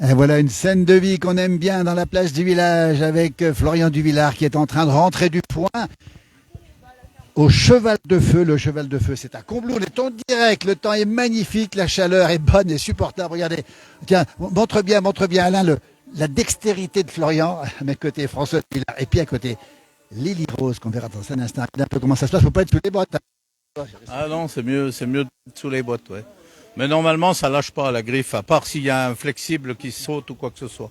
Et voilà une scène de vie qu'on aime bien dans la place du village avec Florian Duvillard qui est en train de rentrer du point au cheval de feu. Le cheval de feu, c'est à Combloux. On est en direct. Le temps est magnifique. La chaleur est bonne et supportable. Regardez. Tiens, montre bien, Alain, la dextérité de Florian. À mes côtés, François Duvillard. Et puis à côté, Lily Rose, qu'on verra dans un instant. Regardez un peu comment ça se passe. Faut pas être sous les bottes. Ah non, c'est mieux sous les bottes, ouais. Mais normalement, ça lâche pas la griffe, à part s'il y a un flexible qui saute ou quoi que ce soit.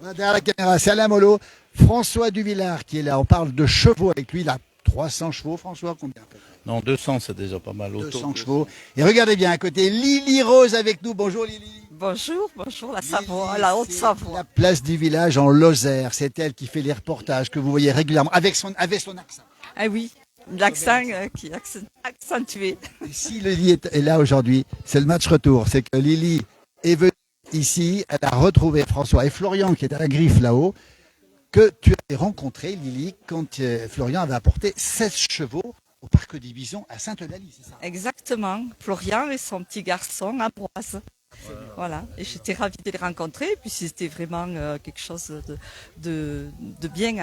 Voilà, derrière la caméra, c'est Alain Mollo, François Duvillard qui est là. On parle de chevaux avec lui. Il a 300 chevaux, François, combien? Non, 200, c'est déjà pas mal. 200 chevaux. Et regardez bien à côté, Lily Rose avec nous. Bonjour Lily. Bonjour, la Savoie, Lily, la c'est Haute-Savoie. la place du village en Lozère. C'est elle qui fait les reportages que vous voyez régulièrement avec son accent. Ah oui, l'accent qui est accentué. Et si Lily est là aujourd'hui, c'est le match retour. C'est que Lily est venue ici, elle a retrouvé François et Florian qui est à la griffe là-haut, que tu avais rencontré, Lily, quand Florian avait apporté 16 chevaux au parc d'Ibison à Sainte-Eulalie, c'est ça? Exactement, Florian et son petit garçon Ambroise. Voilà, et j'étais ravie de les rencontrer, puis c'était vraiment quelque chose de bien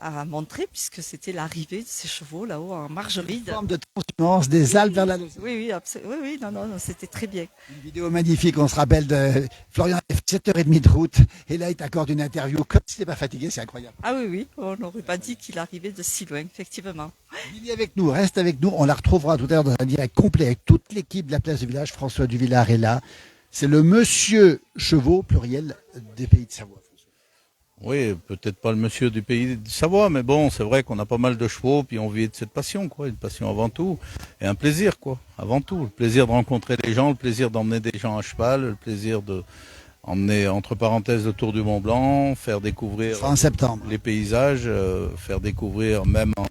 à montrer, puisque c'était l'arrivée de ces chevaux là-haut en Margeride. Une forme de transhumance des Alpes vers la Lozère. Oui, oui, non, c'était très bien. Une vidéo magnifique, on se rappelle de Florian, 7h30 de route, et là il t'accorde une interview comme s'il n'était pas fatigué, c'est incroyable. Ah oui, on n'aurait pas dit qu'il arrivait de si loin, effectivement. Lily avec nous, reste avec nous, on la retrouvera tout à l'heure dans un direct complet avec toute l'équipe de la place du village. François Duvillard est là, c'est le monsieur chevaux, pluriel, des pays de Savoie. Oui, peut-être pas le monsieur du pays de Savoie, mais bon, c'est vrai qu'on a pas mal de chevaux, puis on vit de cette passion, quoi, une passion avant tout, et un plaisir, quoi, avant tout. Le plaisir de rencontrer des gens, le plaisir d'emmener des gens à cheval, le plaisir de emmener, entre parenthèses, le Tour du Mont Blanc, faire découvrir En septembre. les paysages, faire découvrir même en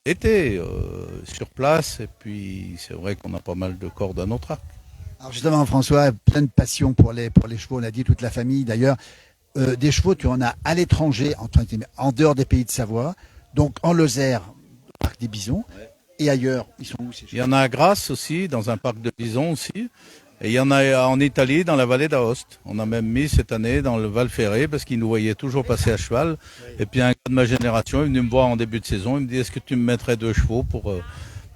été, sur place, et puis c'est vrai qu'on a pas mal de cordes à notre arc. Alors justement, François, plein de passion pour les chevaux, on l'a dit, toute la famille d'ailleurs. Des chevaux, tu en as à l'étranger, en dehors des pays de Savoie, donc en Lozère, au parc des Bisons, et ailleurs, ils sont où ces Il chevaux? y en a à Grasse aussi, dans un parc de bisons aussi. Et il y en a en Italie, dans la vallée d'Aoste. On a même mis cette année dans le Val Ferré parce qu'ils nous voyaient toujours passer à cheval. Et puis un gars de ma génération est venu me voir en début de saison. Il me dit, est-ce que tu me mettrais 2 chevaux pour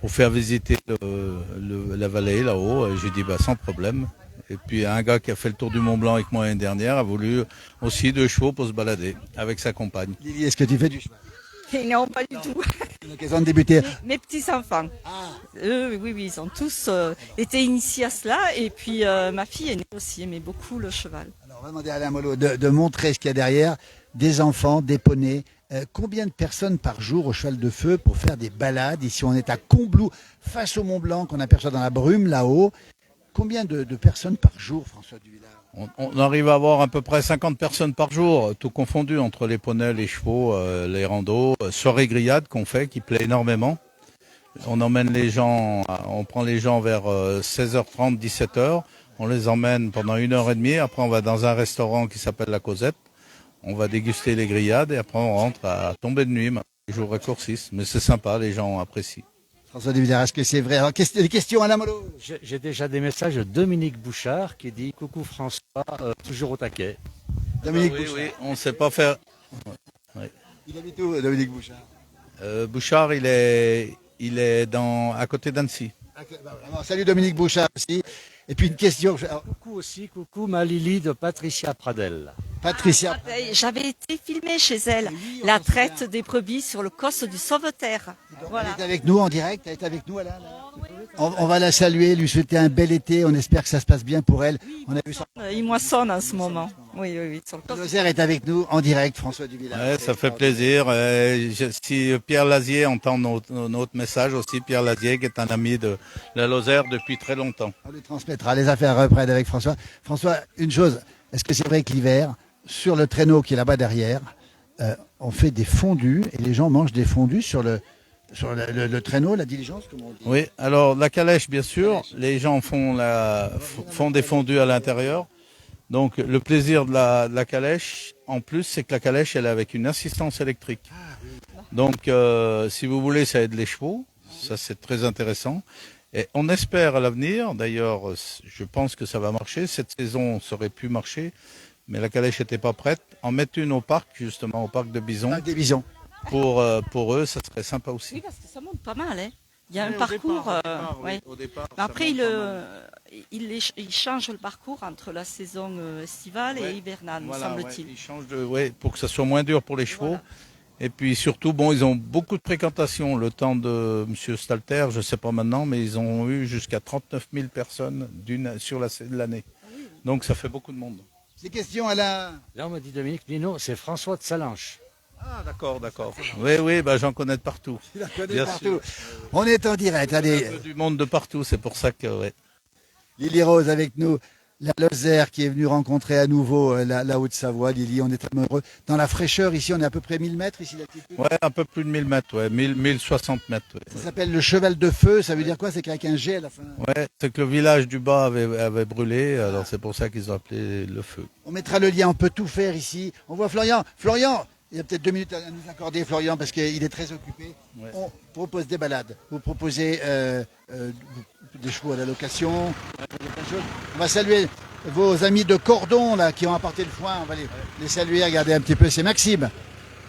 faire visiter la vallée là-haut? Et j'ai dit, bah, sans problème. Et puis un gars qui a fait le tour du Mont Blanc avec moi l'année dernière a voulu aussi 2 chevaux pour se balader avec sa compagne. Lily, est-ce que tu fais du cheval? Et non, pas du tout. L'occasion de débuter. Mes petits-enfants, oui, ils ont tous été initiés à cela. Et puis ma fille aînée aussi aimait beaucoup le cheval. Alors, on va demander à Alain Mollo de montrer ce qu'il y a derrière. Des enfants, des poneys. Combien de personnes par jour au cheval de feu pour faire des balades? Ici, on est à Combloux, face au Mont Blanc, qu'on aperçoit dans la brume là-haut. Combien de personnes par jour, François Duvillard? On arrive à avoir à peu près 50 personnes par jour, tout confondu entre les poneys, les chevaux, les randos, soirée grillade qu'on fait, qui plaît énormément. On emmène les gens, on prend les gens vers 16h30, 17h. On les emmène pendant 1h30. Après, on va dans un restaurant qui s'appelle La Cosette. On va déguster les grillades et après, on rentre à tomber de nuit. Les jours raccourcissent, mais c'est sympa, les gens apprécient. François Duvillard, est-ce que c'est vrai? Alors, des questions à Alain Mollo? J'ai déjà des messages de Dominique Bouchard qui dit coucou François, toujours au taquet. Dominique oui, Bouchard. oui, on ne sait pas faire. Il habite où, Dominique Bouchard? Bouchard, il est à côté d'Annecy. Alors, salut Dominique Bouchard aussi. Et puis une question. Alors, Coucou ma Lily de Patricia Pradel. Patricia. J'avais été filmée chez elle, la traite des brebis sur le coste du Sauveterre. Voilà. Elle est avec nous en direct, elle est avec nous Alain. On va la saluer, lui souhaiter un bel été, on espère que ça se passe bien pour elle. On a vu ça. Il moissonne en ce moment. Oui. Sur le coste. Lozère est avec nous en direct, François Duvillard. Ouais, ça fait plaisir. Si Pierre Lazier entend notre message aussi, Pierre Lazier qui est un ami de la Lozère depuis très longtemps. On lui transmettra, les affaires reprennent avec François. François, une chose, est-ce que c'est vrai que l'hiver, sur le traîneau qui est là-bas derrière, on fait des fondus et les gens mangent des fondus sur le traîneau, la diligence, comme on dit? Oui, alors la calèche, bien sûr. Les gens font des fondus à l'intérieur. Donc le plaisir de la calèche, en plus, c'est que la calèche, elle est avec une assistance électrique. Donc si vous voulez, ça aide les chevaux. Ça, c'est très intéressant. Et on espère à l'avenir, d'ailleurs, je pense que ça va marcher. Cette saison, ça aurait pu marcher. mais la calèche n'était pas prête. En mettre une au parc, justement, au parc de Bison, Ah, des bisons. pour eux, ça serait sympa Oui, aussi. parce que ça monte pas mal. Hein. Il y a un Oui, au parcours. départ, Ouais. au départ, Mais ça après, monte pas mal. il change le parcours entre la saison estivale Ouais. et hivernale, me Voilà, ouais, semble-t-il. ils changent pour que ça soit moins dur pour les chevaux. Voilà. Et puis surtout, bon, ils ont beaucoup de fréquentation. Le temps de M. Stalter, je ne sais pas maintenant, mais ils ont eu jusqu'à 39 000 personnes sur l'année. Donc ça fait beaucoup de monde. Des questions, Alain? Là, on m'a dit Dominique Nino, c'est François de Salanches. Ah, d'accord, d'accord. Oui, bah, j'en connais de partout. Tu la connais Bien partout. On est en direct. Allez, Un peu du monde de partout, c'est pour ça que... Ouais. Lily Rose avec nous. La Lozère qui est venue rencontrer à nouveau la Haute-Savoie. Lily, on est tellement heureux. Dans la fraîcheur, ici, on est à peu près 1000 mètres, ici, d'altitude. Ouais, un peu plus de 1000 mètres, ouais, 1060 mètres. Ouais. Ça s'appelle le cheval de feu. Ça veut dire quoi? C'est qu'avec un G à la fin. Ouais, c'est que le village du bas avait brûlé, alors c'est pour ça qu'ils ont appelé le feu. On mettra le lien. On peut tout faire ici. On voit Florian. Florian, il y a peut-être 2 minutes à nous accorder, Florian, parce qu'il est très occupé. Ouais. On propose des balades. Vous proposez des chevaux à la location. Plein de choses. On va saluer vos amis de Cordon là qui ont apporté le foin. On va les saluer. Regardez un petit peu. C'est Maxime.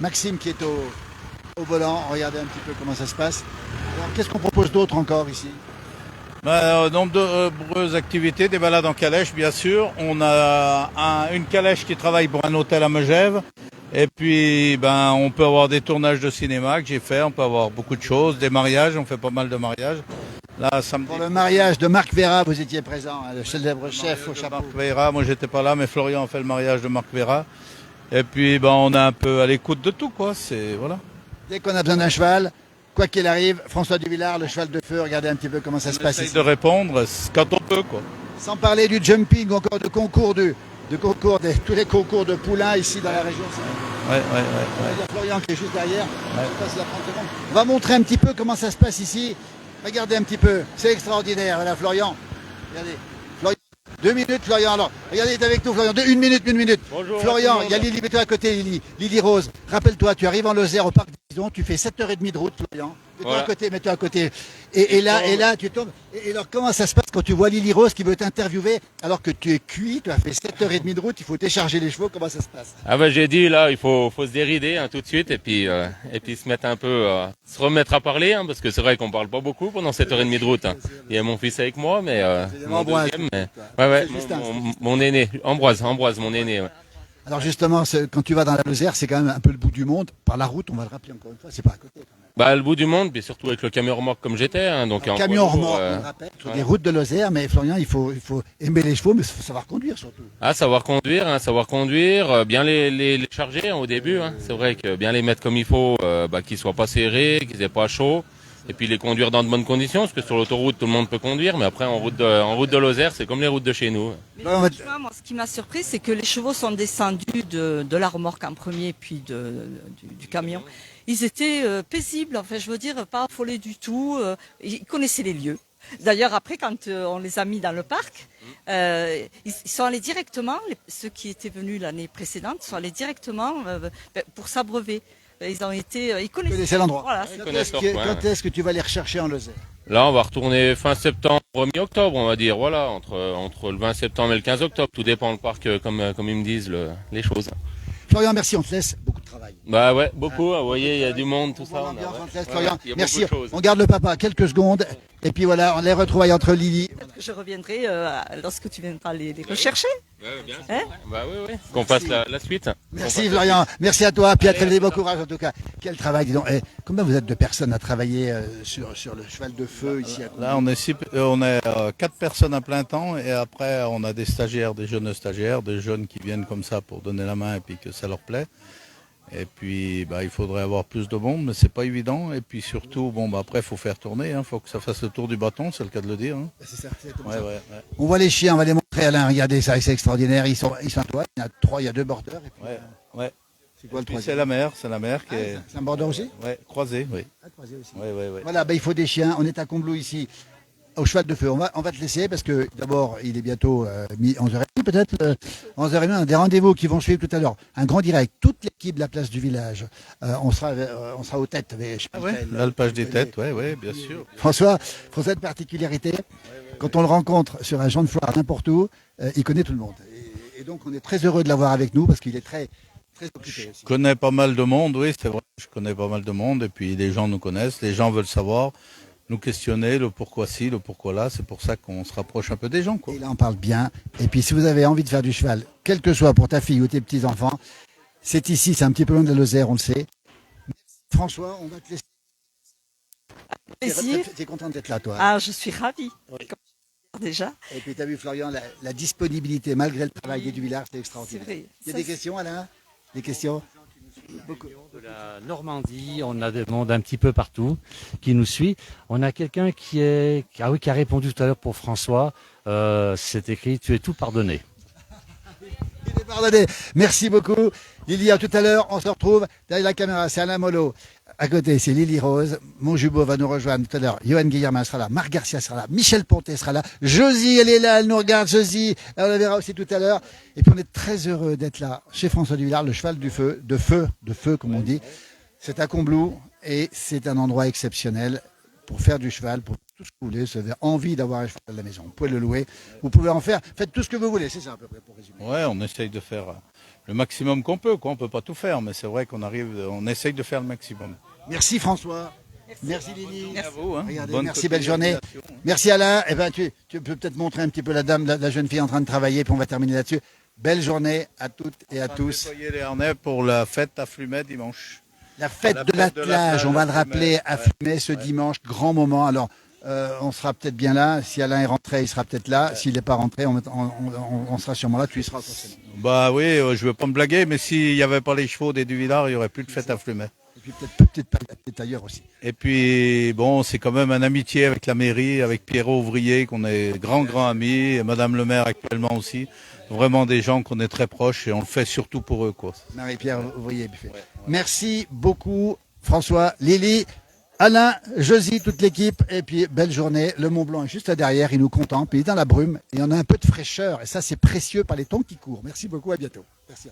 Maxime qui est au volant. Regardez un petit peu comment ça se passe. Alors, qu'est-ce qu'on propose d'autre encore ici? Nombre de nombreuses activités, des balades en calèche, bien sûr. On a une calèche qui travaille pour un hôtel à Megève. Et puis, on peut avoir des tournages de cinéma que j'ai fait. On peut avoir beaucoup de choses, des mariages. On fait pas mal de mariages. Là, samedi. Pour le mariage de Marc Vera, vous étiez présent, hein, le célèbre chef au de chapeau. Marc Vera, moi j'étais pas là, mais Florian a fait le mariage de Marc Vera. Et puis, on est un peu à l'écoute de tout, quoi. C'est voilà. Dès qu'on a besoin d'un cheval, quoi qu'il arrive, François Duvillard, le cheval de feu, regardez un petit peu comment ça se On passe essaye ici. de répondre quand on peut, quoi. Sans parler du jumping ou encore de concours tous les concours de poulains ici dans la région. Ouais. Il y a Florian qui est juste derrière. Je passe la 30 secondes. On va montrer un petit peu comment ça se passe ici. Regardez un petit peu. C'est extraordinaire. Voilà, Florian. Regardez. Florian. 2 minutes, Florian. Alors, regardez, il est avec nous, Florian. Une minute. Bonjour. Florian, il y a Lily, mets-toi à côté, Lily. Lily Rose. Rappelle-toi, tu arrives en Lozère au parc des Bisons, tu fais 7h30 de route, Florian. Mets-toi à côté. Et là, tu tombes. Et alors, comment ça se passe quand tu vois Lily Rose qui veut t'interviewer alors que tu es cuit, tu as fait 7h30 de route, il faut décharger les chevaux, comment ça se passe? Ah bah j'ai dit là, il faut se dérider tout de suite et puis se mettre un peu, se remettre à parler parce que c'est vrai qu'on parle pas beaucoup pendant 7h30 de route. Il y a mon fils avec moi, mais mon Ambroise, deuxième, mais C'est Justin, mon aîné, Ambroise, mon aîné. Ouais. Alors justement, quand tu vas dans la Lozère, c'est quand même un peu le bout du monde. Par la route, on va le rappeler encore une fois, c'est pas à côté. Quand même. Bah le bout du monde, puis surtout avec le camion remorque comme j'étais, donc Un en camion poids lourd, remorque, on le rappelle, sur des voilà. routes de Lozère, mais Florian, il faut aimer les chevaux, mais il faut savoir conduire surtout. Savoir conduire, bien les charger au début. C'est vrai que bien les mettre comme il faut, qu'ils soient pas serrés, qu'ils aient pas chaud, et puis les conduire dans de bonnes conditions, parce que sur l'autoroute tout le monde peut conduire, mais après en route de Lozère, c'est comme les routes de chez nous. Mais Ouais, on va- franchement, moi, ce qui m'a surpris, c'est que les chevaux sont descendus de la remorque en premier, puis du camion. Ils étaient paisibles, enfin, je veux dire, pas affolés du tout. Ils connaissaient les lieux. D'ailleurs, après, quand on les a mis dans le parc, ils sont allés directement, ceux qui étaient venus l'année précédente, sont allés directement pour s'abreuver. Ils connaissaient l'endroit. Voilà, Ils c'est- connaissent leur coin. Quand est-ce que tu vas les rechercher en Lozère? Là, on va retourner fin septembre, mi-octobre, on va dire. Voilà, entre le 20 septembre et le 15 octobre. Tout dépend le parc, comme ils me disent les choses. Florian, merci, on te laisse. Beaucoup de travail. Bah ouais, beaucoup. Vous voyez, il y a du monde, tout On ça. voit on a- l'ambiance, on te laisse, ouais, Florian. il y a Merci. beaucoup de choses. On garde le papa quelques secondes. Et puis voilà, on les retrouvailles entre Lily. peut-être que je reviendrai lorsque tu viendras les rechercher. Ouais, bien sûr. Hein Bah oui. Qu'on fasse la suite. Merci Florian, merci à toi, puis à très vite, bon courage en tout cas. Quel travail, dis donc. Combien vous êtes de personnes à travailler sur le cheval de feu ici à Là, on est 4 personnes à plein temps et après, on a des stagiaires, des jeunes stagiaires, des jeunes qui viennent comme ça pour donner la main et puis que ça leur plaît. Et puis, il faudrait avoir plus de monde, mais c'est pas évident. Et puis surtout, après, il faut faire tourner. Il faut que ça fasse le tour du bâton, c'est le cas de le dire. Hein. C'est ça, c'est comme Ouais, ça. ouais. On voit les chiens, on va les montrer Alain, regardez ça, c'est extraordinaire. Ils sont à toi, il y en a 3, il y a 2 bordeurs. Et puis, Ouais. c'est quoi le Puis troisième? c'est la mère qui est C'est un border aussi? croisée, oui. Ah, croisé aussi. Ouais. Voilà, il faut des chiens. On est à Combloux ici, au cheval de feu. On va te laisser parce que d'abord, il est bientôt 11h30 peut-être. 11h30, on a des rendez-vous qui vont suivre tout à l'heure. Un grand direct, toute l'équipe de la place du village. On sera aux têtes. L'alpage des têtes, ouais, bien sûr. François, cette particularité, quand on le rencontre sur un champ de foire n'importe où, il connaît tout le monde. Et donc, on est très heureux de l'avoir avec nous parce qu'il est très occupé Je aussi. connais pas mal de monde, oui, c'est vrai. Je connais pas mal de monde et puis les gens nous connaissent, les gens veulent savoir, nous questionner, le pourquoi ci, le pourquoi là. C'est pour ça qu'on se rapproche un peu des gens, quoi. Et là, on parle bien. Et puis, si vous avez envie de faire du cheval, quel que soit pour ta fille ou tes petits-enfants, c'est ici, c'est un petit peu loin de la Lozère, on le sait. Merci, François, on va te laisser. Plaisir. Tu es contente d'être là, toi. Ah, je suis ravie. Oui. Comme déjà, Et puis, tu as vu, Florian, la disponibilité, malgré le travail des Duvillard, c'est c'est extraordinaire. vrai. Il y a Ça, des questions, Alain? Des questions? De la Normandie, on a des monde un petit peu partout qui nous suit. On a quelqu'un qui a répondu tout à l'heure pour François. C'est écrit, tu es tout pardonné. Il est pardonné. Merci beaucoup. Lily, à tout à l'heure. On se retrouve derrière la caméra. C'est Alain Mollo. À côté, c'est Lily Rose. Mon jumeau va nous rejoindre tout à l'heure. Johan Guillermin sera là. Marc Garcia sera là. Michel Pontet sera là. Josie, elle est là. Elle nous regarde. Josie, on la verra aussi tout à l'heure. Et puis, on est très heureux d'être là chez François Duvillard, le cheval du feu, de feu, comme on dit. C'est à Combloux et c'est un endroit exceptionnel pour faire du cheval, pour tout ce que vous voulez. Si vous avez envie d'avoir un cheval à la maison, vous pouvez le louer. Vous pouvez en faire. Faites tout ce que vous voulez. C'est ça, à peu près, pour résumer. Ouais, on essaye de faire le maximum qu'on peut, quoi. On peut pas tout faire, mais c'est vrai on essaye de faire le maximum. Merci François. Merci Lily. Merci à vous, hein. Regardez, Bonne merci, belle journée. continuation. Merci Alain. Eh ben, tu peux peut-être montrer un petit peu la dame, la jeune fille en train de travailler, puis on va terminer là-dessus. Belle journée à toutes et à tous. Nettoyer les harnais pour la fête à Flumet dimanche. La fête La de fête de l'attelage, l'attelage on va à le rappeler Flumet, à ouais. Flumet ce dimanche, grand moment. Alors, on sera peut-être bien là. Si Alain est rentré, il sera peut-être là. S'il n'est pas rentré, on sera sûrement là. Tu y seras forcément. Bah oui, je veux pas me blaguer, mais s'il n'y avait pas les chevaux des Duvillard, il n'y aurait plus de fête à Flumet. Et puis peut-être ailleurs aussi. Et puis, bon, c'est quand même un amitié avec la mairie, avec Pierrot Ouvrier, qu'on est grand ami, et Madame le maire actuellement aussi. Vraiment des gens qu'on est très proches et on le fait surtout pour eux, quoi. Marie-Pierre Ouvrier. Buffet. Merci beaucoup François, Lily, Alain, Josie, toute l'équipe. Et puis belle journée. Le Mont Blanc est juste là derrière, il nous contemple, il est dans la brume et on a un peu de fraîcheur. Et ça c'est précieux par les temps qui courent. Merci beaucoup, à bientôt. Merci.